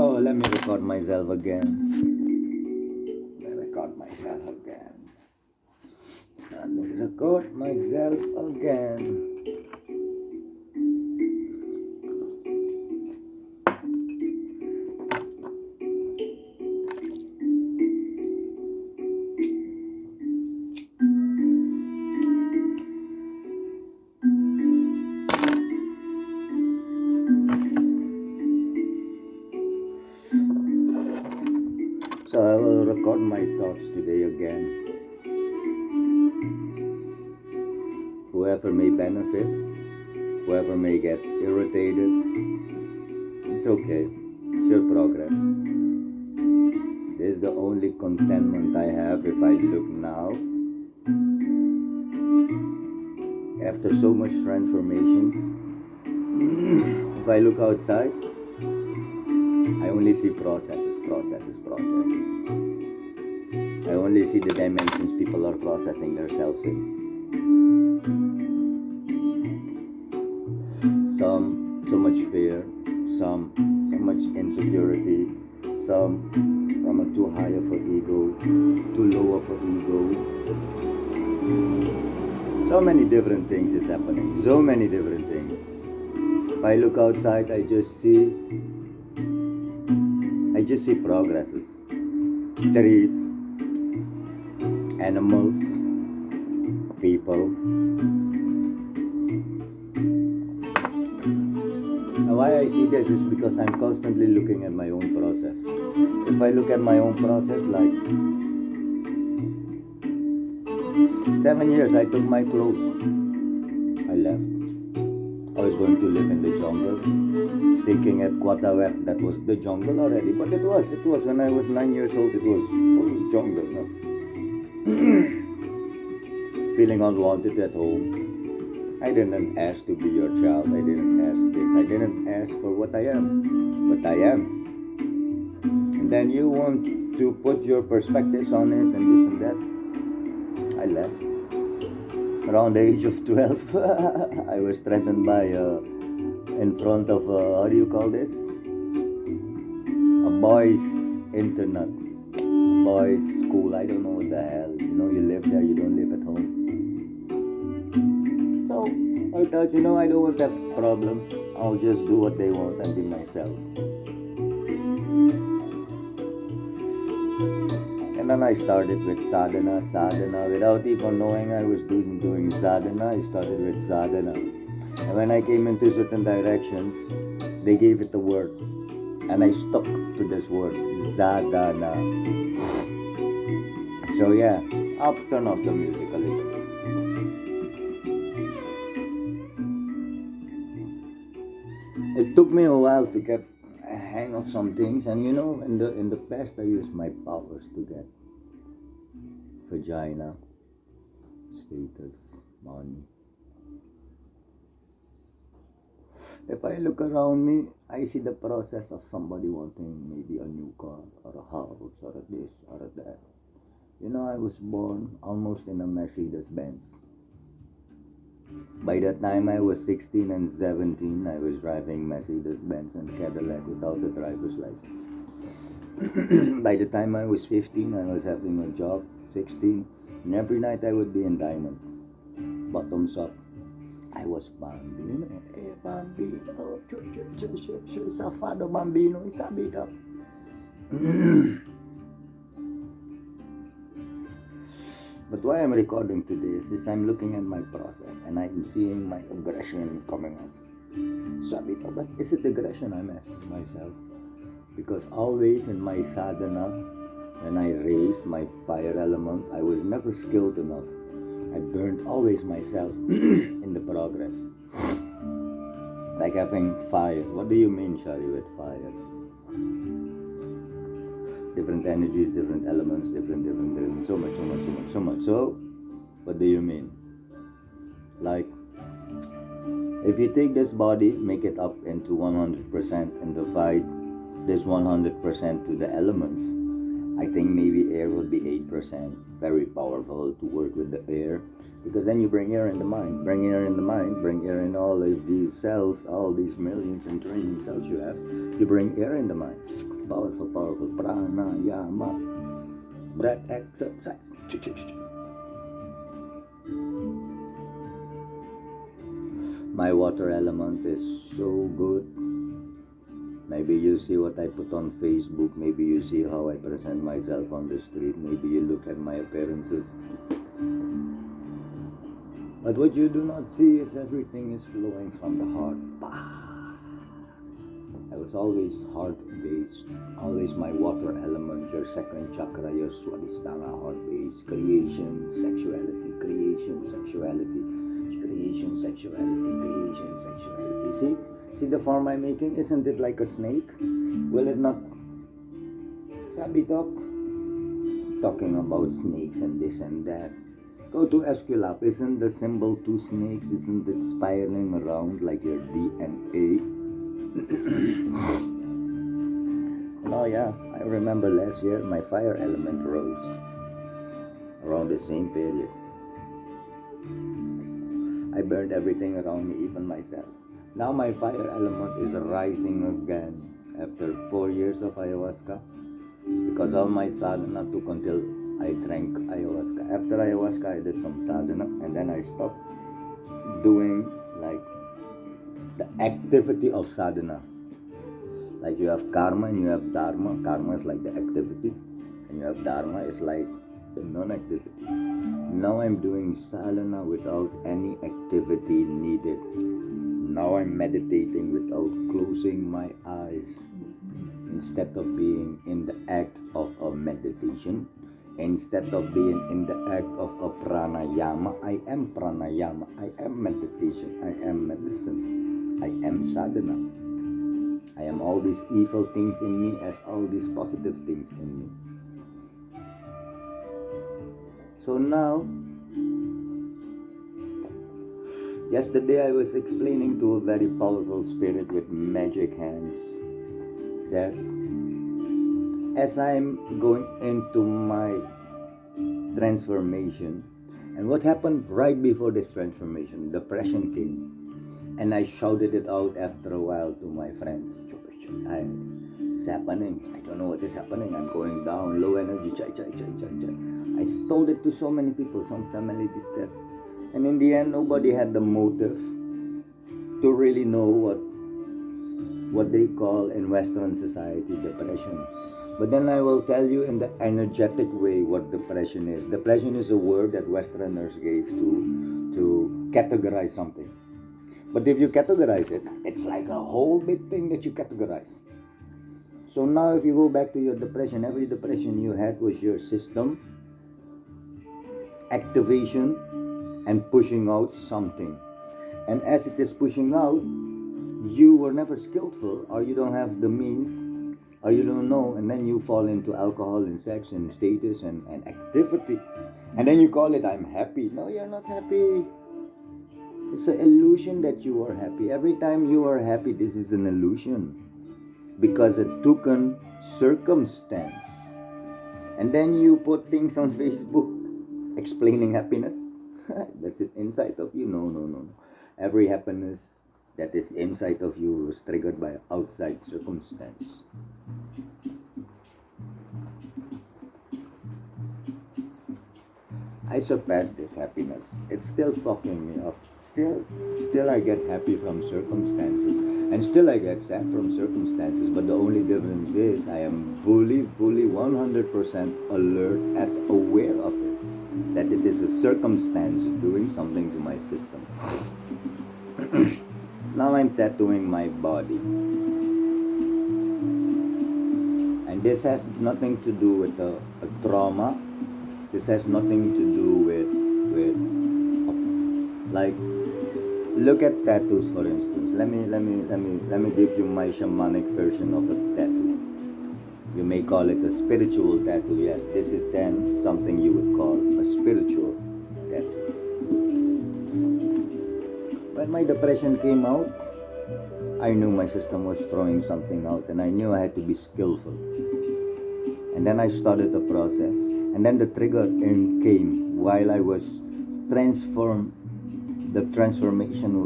Oh, let me record myself again. Let me record myself again. Let me record myself again. So I will record my thoughts today again. Whoever may benefit, whoever may get irritated, it's okay. It's your progress. This is the only contentment I have if I look now. After so much transformations, if I look outside, I only see processes. I only see the dimensions people are processing themselves in. Some, so much fear. Some, so much insecurity. Some, from a too high of an ego, too low of an ego. So many different things is happening. So many different things. If I look outside, I just see progresses. Trees, animals, people. Now why I see this is because I'm constantly looking at my own process. If I look at my own process, like 7 years I took my clothes. I left. I was going to live in the jungle, thinking at Quatawek that was the jungle already, but it was when I was 9 years old, it was full jungle, no? Feeling unwanted at home. I didn't ask to be your child, I didn't ask this, I didn't ask for what I am, but I am. And then you want to put your perspectives on it and this and that. I left. Around the age of 12, I was threatened by, in front of, how do you call this? A boys' internet, a boys' school, I don't know what the hell. You know, you live there, you don't live at home. So, I thought, I don't want to have problems. I'll just do what they want and be myself. And then I started with sadhana, without even knowing I was doing sadhana. I started with sadhana. And when I came into certain directions, they gave it a word. And I stuck to this word, sadhana. So yeah, I'll turn off the music a little. It took me a while to get a hang of some things, and in the past I used my powers to get vagina, status, money. If I look around me, I see the process of somebody wanting maybe a new car or a house or a this or a that. I was born almost in a Mercedes Benz. By the time I was 16 and 17, I was driving Mercedes Benz and Cadillac without a driver's license. By the time I was 15, I was having a job, 16, and every night I would be in diamond, bottoms up. I was bambino, bambino, safado bambino, sabi ka. But why I'm recording today is I'm looking at my process and I'm seeing my aggression coming up. Sabi ka, but is it aggression? I'm asking myself. Because always in my sadhana, when I raised my fire element, I was never skilled enough. I burned always myself in the progress. Like having fire. What do you mean, Shari, with fire? Different energies, different elements, different, so much. So, what do you mean? Like, if you take this body, make it up into 100% and divide this 100% to the elements, I think maybe air would be 8%. Very powerful to work with the air. Because then you bring air in the mind, bring air in all of these cells, all these millions and trillion cells you have. You bring air in the mind. powerful pranayama, breath exercise. My water element is so good. Maybe you see what I put on Facebook. Maybe you see how I present myself on the street. Maybe you look at my appearances. But what you do not see is everything is flowing from the heart. I was always heart-based. Always my water element, your second chakra, your swadhisthana, heart-based. Creation, sexuality, creation, sexuality. Creation, sexuality, creation, sexuality. See the form I'm making? Isn't it like a snake? Will it not? Sabi talking about snakes and this and that. Go to Esculap. Isn't the symbol two snakes? Isn't it spiraling around like your DNA? Oh yeah, I remember last year my fire element rose around the same period. I burned everything around me, even myself. Now my fire element is rising again after 4 years of ayahuasca, because all my sadhana took until I drank ayahuasca. After ayahuasca, I did some sadhana, and then I stopped doing like the activity of sadhana. Like you have karma and you have dharma. Karma is like the activity, and you have dharma is like the non-activity. Now I'm doing sadhana without any activity needed. Now I'm meditating without closing my eyes. Instead of being in the act of a meditation, instead of being in the act of a pranayama, I am pranayama, I am meditation, I am medicine, I am sadhana. I am all these evil things in me as all these positive things in me. So now, yesterday I was explaining to a very powerful spirit with magic hands that as I'm going into my transformation, and what happened right before this transformation, depression came, and I shouted it out after a while to my friends. It's happening. I don't know what is happening. I'm going down, low energy. I told it to so many people, some family, this, that. And in the end, nobody had the motive to really know what they call in Western society depression. But then I will tell you in the energetic way what depression is. Depression is a word that Westerners gave to categorize something. But if you categorize it, it's like a whole big thing that you categorize. So now if you go back to your depression, every depression you had was your system, activation, and pushing out something. And as it is pushing out, you were never skillful, or you don't have the means, or you don't know, and then you fall into alcohol and sex and status and activity. And then you call it, I'm happy. No, you're not happy. It's an illusion that you are happy. Every time you are happy, this is an illusion. Because it took a circumstance. And then you put things on Facebook explaining happiness. That's it inside of you. No. Every happiness that is inside of you was triggered by outside circumstance. I surpassed this happiness. It's still fucking me up. Still I get happy from circumstances, and still I get sad from circumstances, but the only difference is I am fully 100% alert, as aware of it, that it is a circumstance doing something to my system. Now I'm tattooing my body, and this has nothing to do with a trauma. This has nothing to do with like, look at tattoos, for instance. Let me give you my shamanic version of a tattoo. You may call it a spiritual tattoo. Yes, this is then something you would call a spiritual tattoo. When my depression came out, I knew my system was throwing something out, and I knew I had to be skillful. And then I started the process, and then the trigger came while I was transformed. The transformation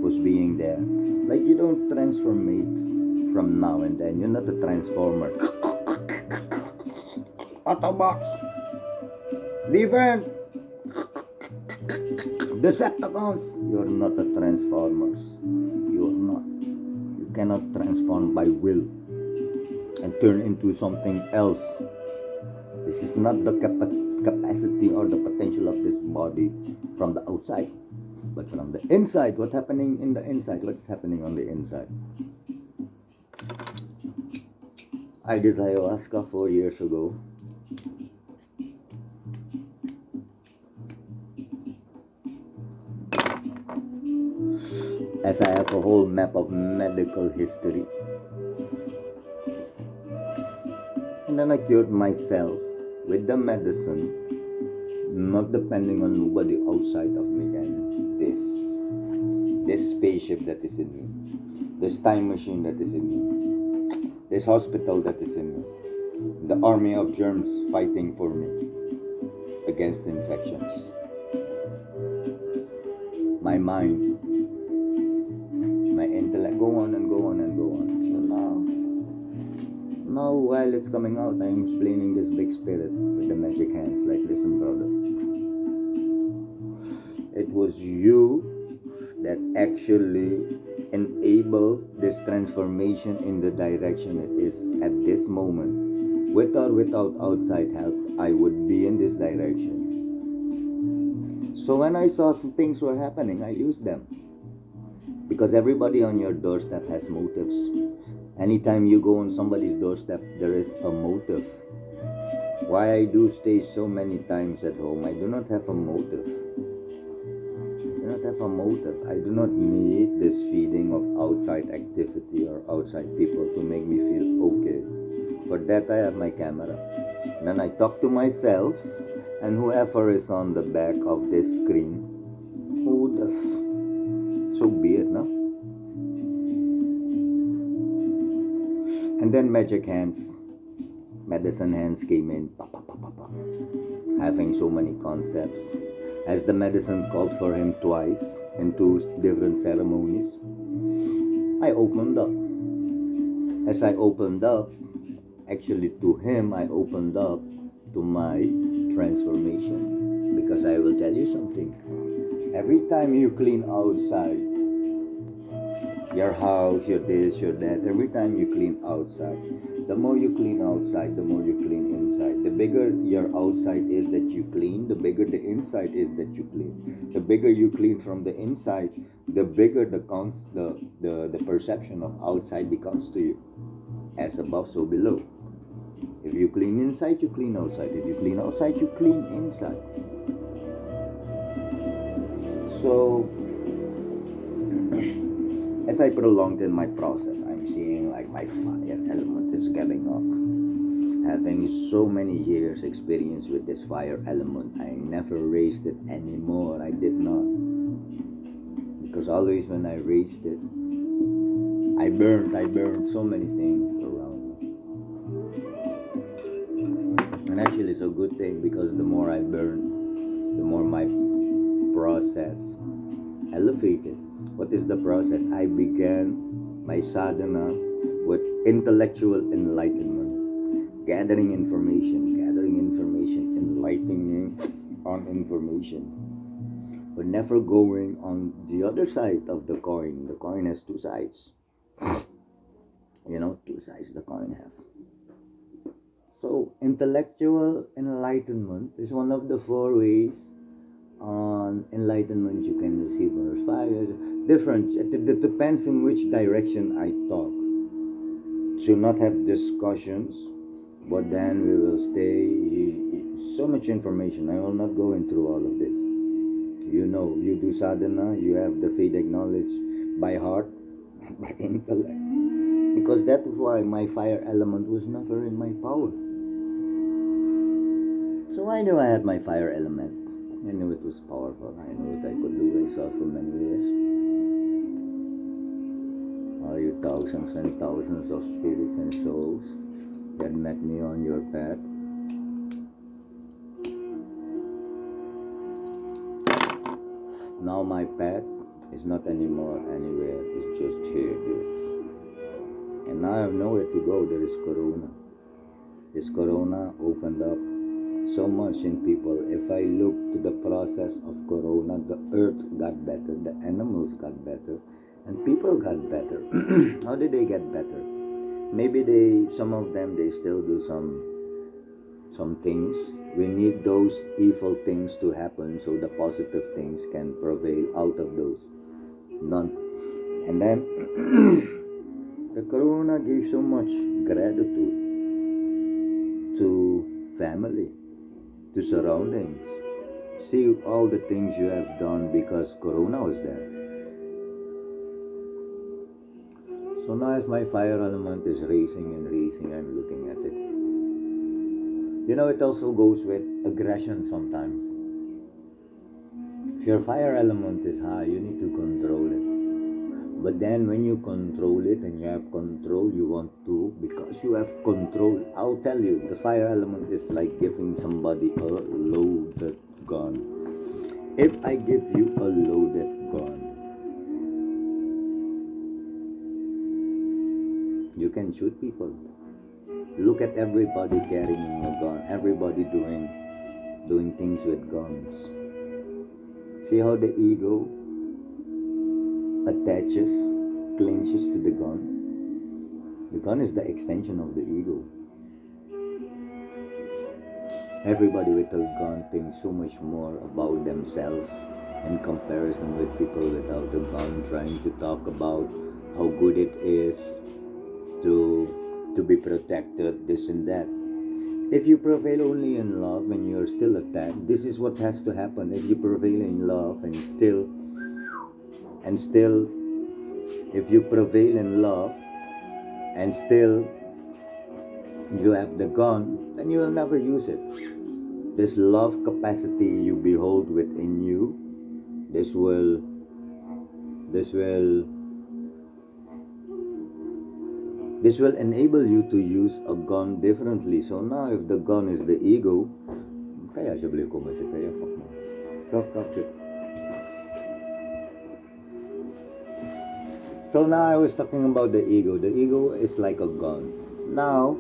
was being there. Like, you don't transformate from now and then. You're not a transformer. Autobots! Defense! Decepticons! You're not a transformers. You're not. You cannot transform by will and turn into something else. This is not the capacity or the potential of this body from the outside, but from the inside. What's happening in the inside? What's happening on the inside? I did ayahuasca 4 years ago. As I have a whole map of medical history. And then I cured myself with the medicine, not depending on nobody outside of me and this spaceship that is in me, this time machine that is in me, this hospital that is in me, the army of germs fighting for me against infections. My mind, my intellect, go on and go on and go on. So now while it's coming out, I'm explaining this big spirit with the magic hands, like, listen, brother, it was you that actually enabled this transformation in the direction it is at this moment. With or without outside help, I would be in this direction. So when I saw some things were happening, I used them. Because everybody on your doorstep has motives. Anytime you go on somebody's doorstep, there is a motive. Why I do stay so many times at home, I do not have a motive. I do not need this feeding of outside activity or outside people to make me feel okay. For that, I have my camera. And then I talk to myself, and whoever is on the back of this screen, so be it, no? And then magic hands, medicine hands came in, having so many concepts. As the medicine called for him twice in 2 different ceremonies, I opened up. As I opened up, actually to him, I opened up to my transformation. Because I will tell you something. Every time you clean outside, your house, your this, your that, every time you clean outside, the more you clean outside, the more you clean inside. The bigger your outside is that you clean, the bigger the inside is that you clean. The bigger you clean from the inside, the bigger the perception of outside becomes to you. As above, so below. If you clean inside, you clean outside. If you clean outside, you clean inside. So, as I prolonged in my process, I'm seeing like my fire element is getting up. Having so many years experience with this fire element, I never raised it anymore. I did not. Because always when I raised it, I burned so many things around me. And actually it's a good thing, because the more I burn, the more my process elevated. What is the process? I began my sadhana with intellectual enlightenment, gathering information, enlightening on information, but never going on the other side of the coin. The coin has 2 sides. 2 sides the coin have. So intellectual enlightenment is one of the 4 ways on enlightenment you can receive. There's 5 different. It depends in which direction I talk. Should not have discussions, but then we will stay. So much information. I will not go into all of this. You do sadhana, you have the Vedic knowledge by heart, by intellect. Because that is why my fire element was never in my power. So I knew I had my fire element. I knew it was powerful. I knew what I could do. I saw it for many years. All you thousands and thousands of spirits and souls that met me on your path. Now my path is not anymore anywhere. It's just here, this. And now I have nowhere to go. There is Corona. This Corona opened up so much in people. If I look to the process of Corona, the earth got better, the animals got better, and people got better. How did they get better? Maybe some of them, they still do some things. We need those evil things to happen so the positive things can prevail out of those. None. And then the Corona gave so much gratitude to family, to surroundings. See all the things you have done because Corona was there. So now as my fire element is racing and racing, I'm looking at it. You know, it also goes with aggression sometimes. If your fire element is high, you need to control it. But then when you control it and you have control, you want to, because you have control. I'll tell you, the fire element is like giving somebody a loaded gun. If I give you a loaded gun, you can shoot people. Look at everybody carrying a gun, everybody doing things with guns. See how the ego attaches, clinches to the gun. The gun is the extension of the ego. Everybody with a gun thinks so much more about themselves in comparison with people without a gun, trying to talk about how good it is to be protected, this and that. If you prevail only in love and you're still attacked, this is what has to happen. If you prevail in love and still, if you prevail in love and still you have the gun, then you will never use it. This love capacity you behold within you, this will enable you to use a gun differently. So now if the gun is the ego, kaya siya believe ko ba siya tayo, fuck mo. Talk shit. So now I was talking about the ego. The ego is like a gun. Now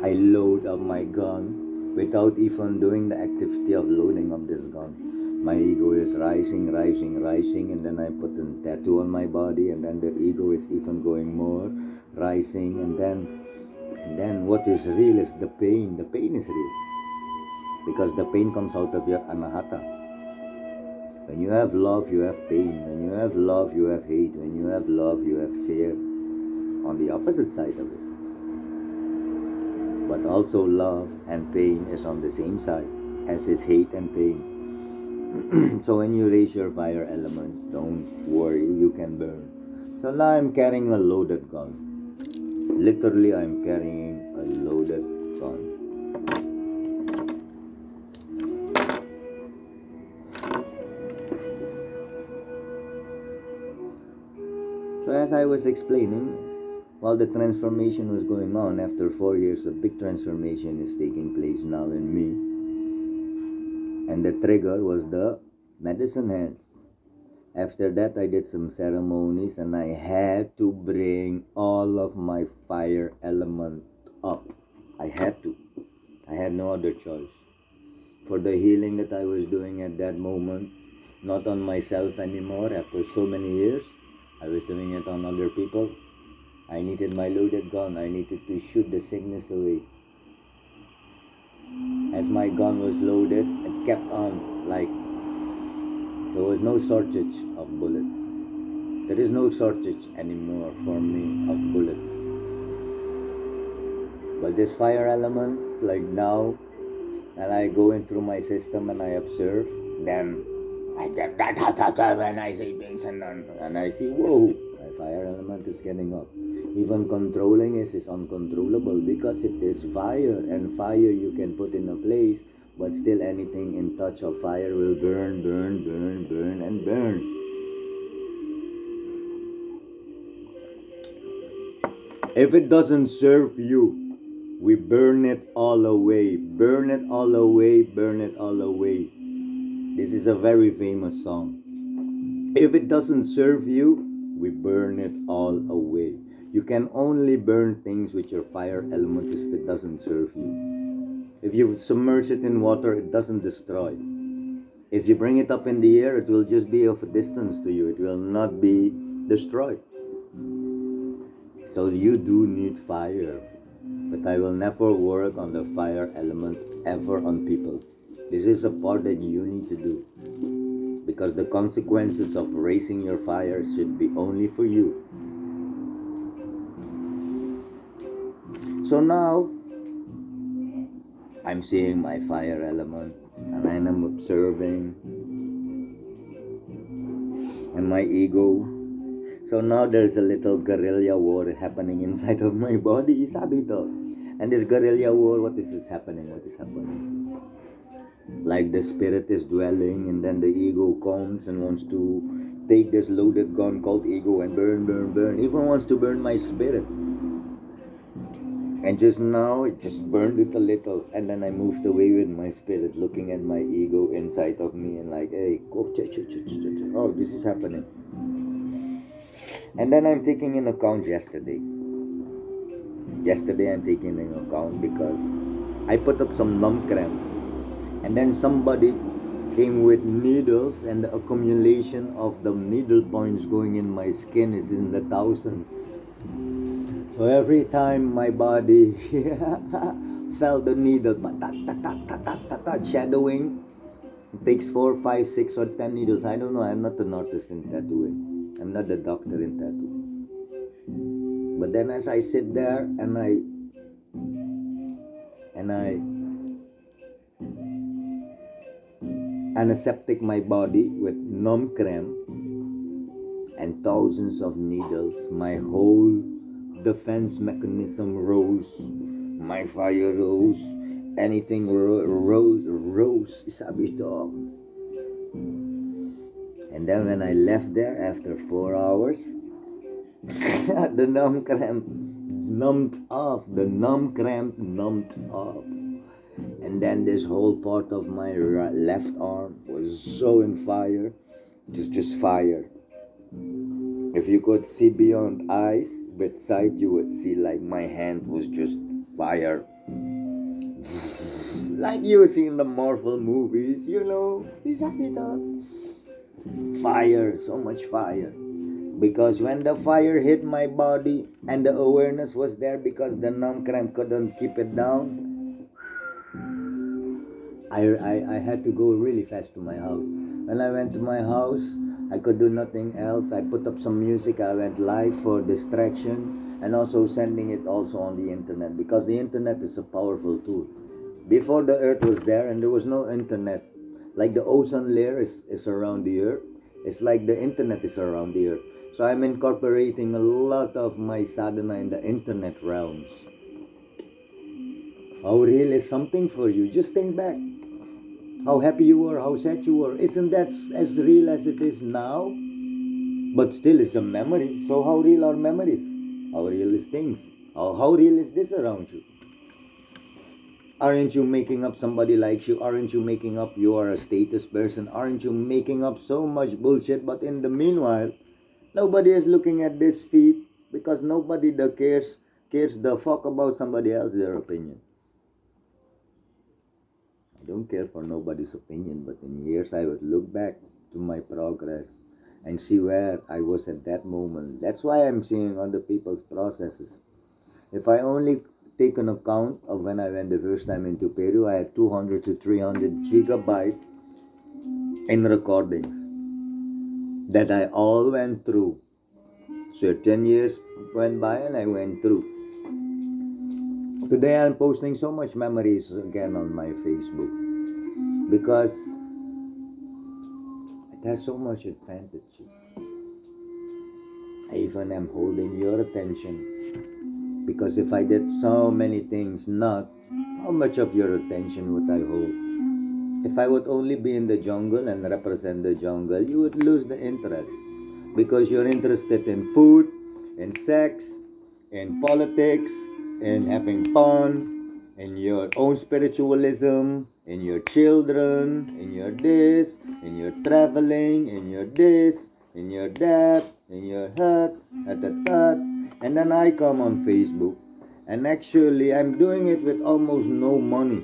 I load up my gun without even doing the activity of loading up this gun. My ego is rising, and then I put a tattoo on my body, and then the ego is even going more, rising, and then what is real is the pain. The pain is real because the pain comes out of your anahata. When you have love, you have pain. When you have love, you have hate. When you have love, you have fear. On the opposite side of it. But also love and pain is on the same side as is hate and pain. So when you raise your fire element, don't worry, you can burn. So now I'm carrying a loaded gun. Literally, I'm carrying a loaded gun. So as I was explaining, while the transformation was going on, after 4 years, a big transformation is taking place now in me. And the trigger was the medicine hands. After that, I did some ceremonies and I had to bring all of my fire element up. I had to. I had no other choice. For the healing that I was doing at that moment, not on myself anymore after so many years, I was doing it on other people. I needed my loaded gun. I needed to shoot the sickness away. As my gun was loaded, it kept on like there was no shortage of bullets. There is no shortage anymore for me of bullets. But this fire element, like now, and I go in through my system and I observe, then when I say things and I see, whoa, my fire element is getting up. Even controlling is uncontrollable because it is fire, and fire you can put in a place, but still anything in touch of fire will burn, and burn. If it doesn't serve you, we burn it all away. Burn it all away, burn it all away. This is a very famous song. If it doesn't serve you, we burn it all away. You can only burn things with your fire element if it doesn't serve you. If you submerge it in water, it doesn't destroy. If you bring it up in the air, it will just be of a distance to you. It will not be destroyed. So you do need fire. But I will never work on the fire element ever on people. This is a part that you need to do. Because the consequences of raising your fire should be only for you. So now, I'm seeing my fire element and I'm observing and my ego. So now there's a little guerrilla war happening inside of my body, sabi to. And this guerrilla war, what is happening? What is happening? Like the spirit is dwelling and then the ego comes and wants to take this loaded gun called ego and burn, burn, burn. Even wants to burn my spirit. And just now, it just burned it a little. And then I moved away with my spirit, looking at my ego inside of me and like, hey, oh, this is happening. And then I'm taking in account yesterday. Yesterday I'm taking in account because I put up some numb cramp. And then somebody came with needles and the accumulation of the needle points going in my skin is in the thousands. So every time my body felt the needle, shadowing, it takes 4, 5, 6 or 10 needles. I don't know, I'm not an artist in tattooing. I'm not a doctor in tattoo. But then as I sit there and I antiseptic my body with numb cramp and thousands of needles, my whole defense mechanism rose, my fire rose, anything rose, sabi to. And then when I left there after 4 hours, the numb cramp numbed off, and then this whole part of my left arm was so in fire, just fire. If you could see beyond eyes, with sight, you would see like my hand was just fire. Like you see in the Marvel movies, you know, fire, so much fire. Because when the fire hit my body and the awareness was there because the numb cramp couldn't keep it down, I had to go really fast to my house. When I went to my house, I could do nothing else. I put up some music. I went live for distraction and also sending it also on the internet because the internet is a powerful tool. Before the earth was there and there was no internet, like the ozone layer is around the earth, it's like the internet is around the earth. So I'm incorporating a lot of my sadhana in the internet realms. How real is something for you? Just think back. How happy you were, how sad you were. Isn't that as real as it is now? But still it's a memory. So how real are memories? How real is things? How real is this around you? Aren't you making up somebody likes you? Aren't you making up you are a status person? Aren't you making up so much bullshit? But in the meanwhile, nobody is looking at this feed because nobody cares the fuck about somebody else's opinion. I don't care for nobody's opinion, but in years I would look back to my progress and see where I was at that moment. That's why I'm seeing other people's processes. If I only take an account of when I went the first time into Peru, I had 200 to 300 gigabytes in recordings that I all went through. So 10 years went by and I went through. Today I'm posting so much memories again on my Facebook because it has so much advantages. I even am holding your attention because if I did so many things not, how much of your attention would I hold? If I would only be in the jungle and represent the jungle, you would lose the interest because you're interested in food, in sex, in politics, in having fun, in your own spiritualism, in your children, in your this, in your traveling, in your this, in your that, in your hut, And then I come on Facebook, and actually I'm doing it with almost no money.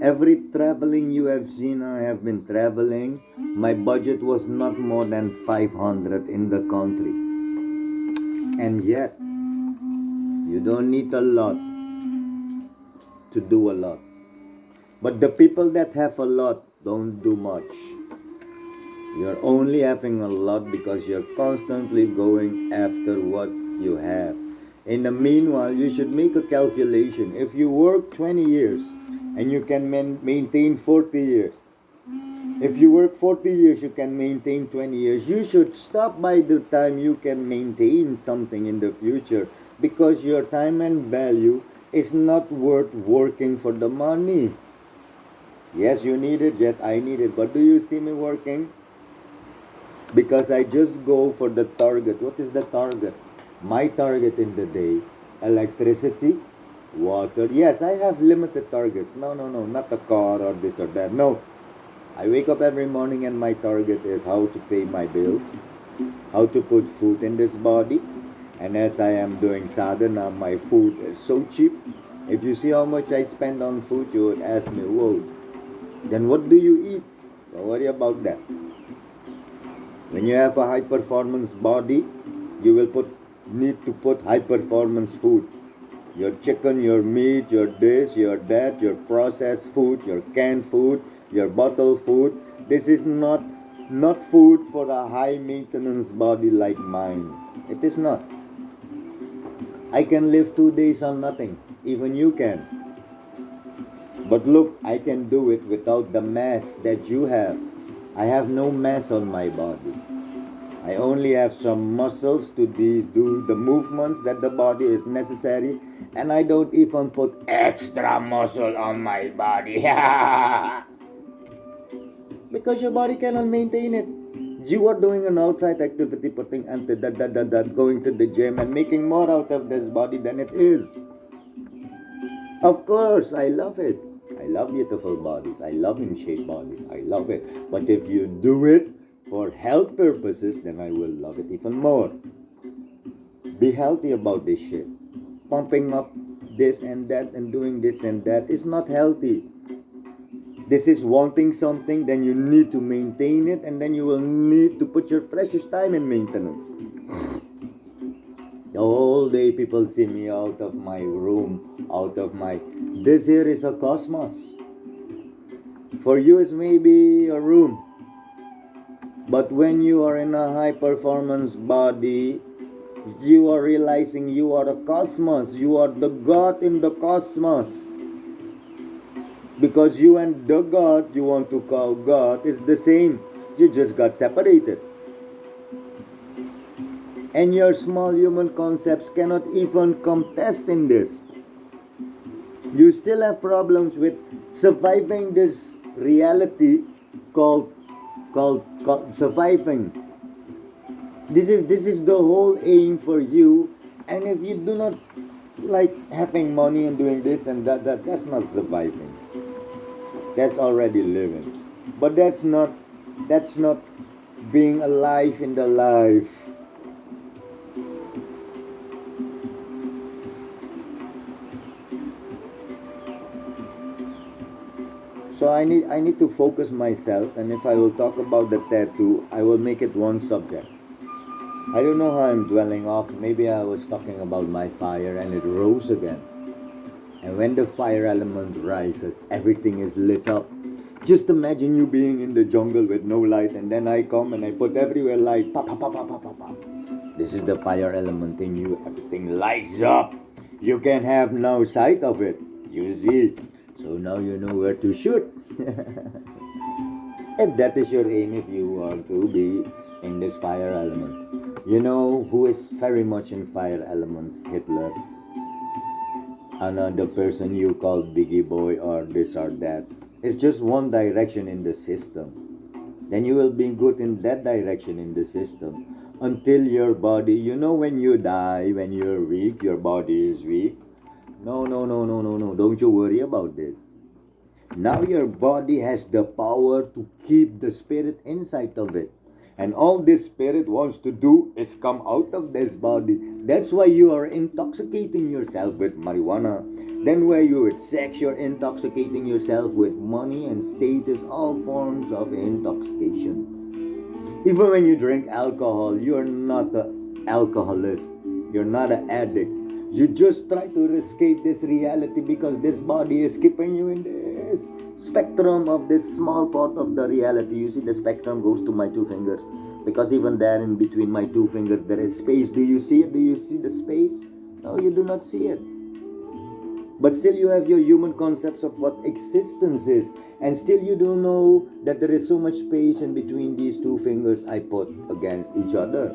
Every traveling you have seen, I have been traveling. My budget was not more than 500 in the country. And yet, you don't need a lot to do a lot. But the people that have a lot don't do much. You're only having a lot because you're constantly going after what you have. In the meanwhile, you should make a calculation. If you work 20 years and you can maintain 40 years, if you work 40 years, you can maintain 20 years. You should stop by the time you can maintain something in the future, because your time and value is not worth working for the money. Yes, you need it. Yes, I need it. But do you see me working? Because I just go for the target. What is the target? My target in the day: electricity, water. Yes, I have limited targets. No, not a car or this or that. No. I wake up every morning and my target is how to pay my bills, how to put food in this body. And as I am doing sadhana, my food is so cheap. If you see how much I spend on food, you would ask me, whoa, then what do you eat? Don't worry about that. When you have a high performance body, you will need to put high performance food. Your chicken, your meat, your this, your that, your processed food, your canned food, your bottled food. This is not food for a high maintenance body like mine. It is not. I can live 2 days on nothing. Even you can. But look, I can do it without the mass that you have. I have no mass on my body. I only have some muscles to do the movements that the body is necessary, and I don't even put extra muscle on my body. Because your body cannot maintain it. You are doing an outside activity, putting going to the gym and making more out of this body than it is. Of course, I love it. I love beautiful bodies. I love in shape bodies. I love it. But if you do it for health purposes, then I will love it even more. Be healthy about this shit. Pumping up this and that and doing this and that is not healthy. This is wanting something, then you need to maintain it, and then you will need to put your precious time in maintenance. The whole day people see me out of my room, out of my... This here is a cosmos. For you it's maybe a room. But when you are in a high performance body, you are realizing you are a cosmos. You are the God in the cosmos. Because you and the God you want to call God is the same. You just got separated. And your small human concepts cannot even contest in this. You still have problems with surviving this reality called surviving. This is the whole aim for you. And if you do not like having money and doing this and that's not surviving. That's already living. But that's not being alive in the life. So I need to focus myself, and if I will talk about the tattoo, I will make it one subject. I don't know how I'm dwelling off. Maybe I was talking about my fire and it rose again. And when the fire element rises, everything is lit up. Just imagine you being in the jungle with no light, and then I come and I put everywhere light. Pop, pop, pop, pop, pop, pop, pop. This is the fire element in you. Everything lights up. You can have no sight of it. You see. So now you know where to shoot. If that is your aim, if you want to be in this fire element. You know who is very much in fire elements? Hitler. Another person you call Biggie Boy or this or that. It's just one direction in the system. Then you will be good in that direction in the system. Until your body, you know, when you die, when you're weak, your body is weak. No. Don't you worry about this. Now your body has the power to keep the spirit inside of it. And all this spirit wants to do is come out of this body. That's why you are intoxicating yourself with marijuana. Then where you with sex, you're intoxicating yourself with money and status, all forms of intoxication. Even when you drink alcohol, you're not an alcoholist. You're not an addict. You just try to escape this reality because this body is keeping you in this spectrum of this small part of the reality. You see, the spectrum goes to my two fingers. Because even there in between my two fingers, there is space. Do you see it? Do you see the space? No, you do not see it. But still you have your human concepts of what existence is. And still you don't know that there is so much space in between these two fingers I put against each other.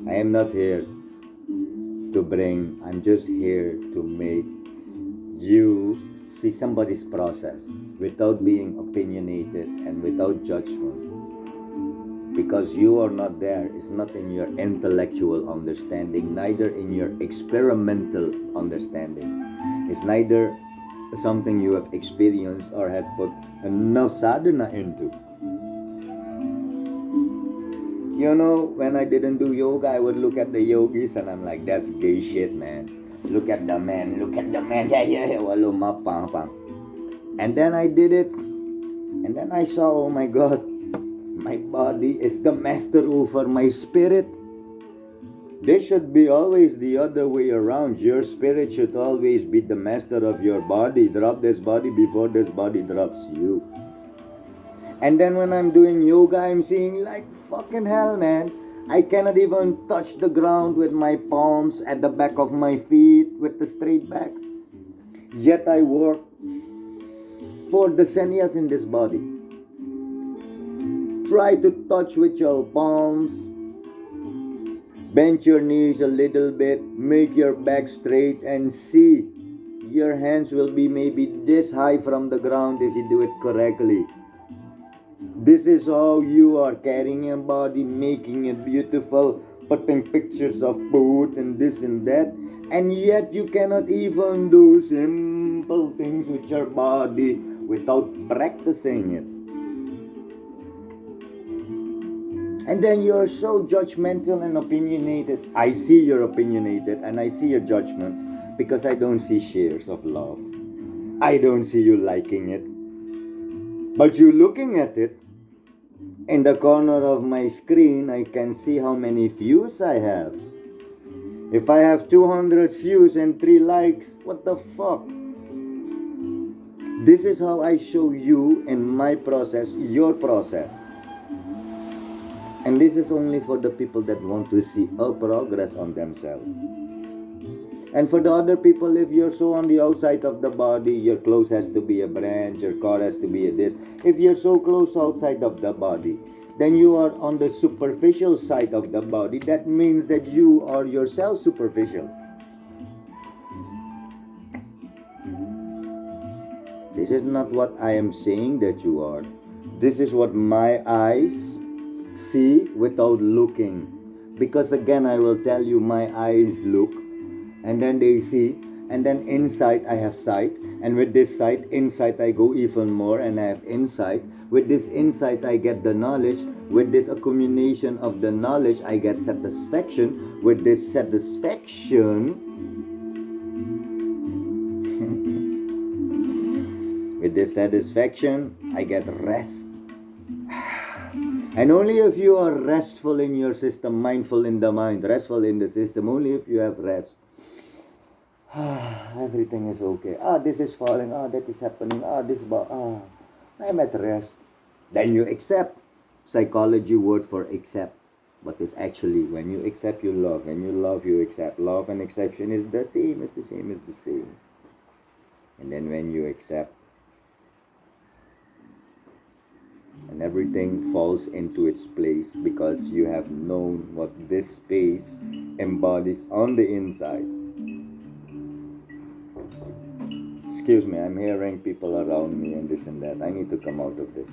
I am not here to bring, I'm just here to make you see somebody's process without being opinionated and without judgment. Because you are not there. It's not in your intellectual understanding, neither in your experimental understanding. It's neither something you have experienced or had put enough sadhana into. You know, when I didn't do yoga, I would look at the yogis and I'm like, that's gay shit, man. Look at the man, yeah, walo mapang. And then I did it, and then I saw, oh my God, my body is the master over my spirit. This should be always the other way around. Your spirit should always be the master of your body. Drop this body before this body drops you. And then when I'm doing yoga, I'm seeing like fucking hell, man. I cannot even touch the ground with my palms at the back of my feet with the straight back. Yet I work for decennias in this body. Try to touch with your palms. Bend your knees a little bit. Make your back straight and see. Your hands will be maybe this high from the ground if you do it correctly. This is how you are carrying your body, making it beautiful, putting pictures of food and this and that. And yet you cannot even do simple things with your body without practicing it. And then you're so judgmental and opinionated. I see you're opinionated and I see your judgment because I don't see shares of love. I don't see you liking it. But you looking at it, in the corner of my screen, I can see how many views I have. If I have 200 views and 3 likes, what the fuck? This is how I show you in my process, your process. And this is only for the people that want to see a progress on themselves. And for the other people, if you're so on the outside of the body, your clothes has to be a brand, your car has to be a this. If you're so close outside of the body, then you are on the superficial side of the body. That means that you are yourself superficial. This is not what I am saying that you are. This is what my eyes see without looking. Because again, I will tell you, my eyes look. And then they see, and then inside I have sight, and with this sight, inside I go even more, and I have insight. With this insight I get the knowledge. With this accumulation of the knowledge I get satisfaction. With this satisfaction, with this satisfaction I get rest. And only if you are restful in your system, mindful in the mind, restful in the system, only if you have rest, everything is okay. This is falling. That is happening. I'm at rest. Then you accept. Psychology word for accept. But it's actually when you accept, you love. When you love, you accept. Love and exception is the same. It's the same. It's the same. And then when you accept, and everything falls into its place because you have known what this space embodies on the inside. Excuse me, I'm hearing people around me and this and that. I need to come out of this.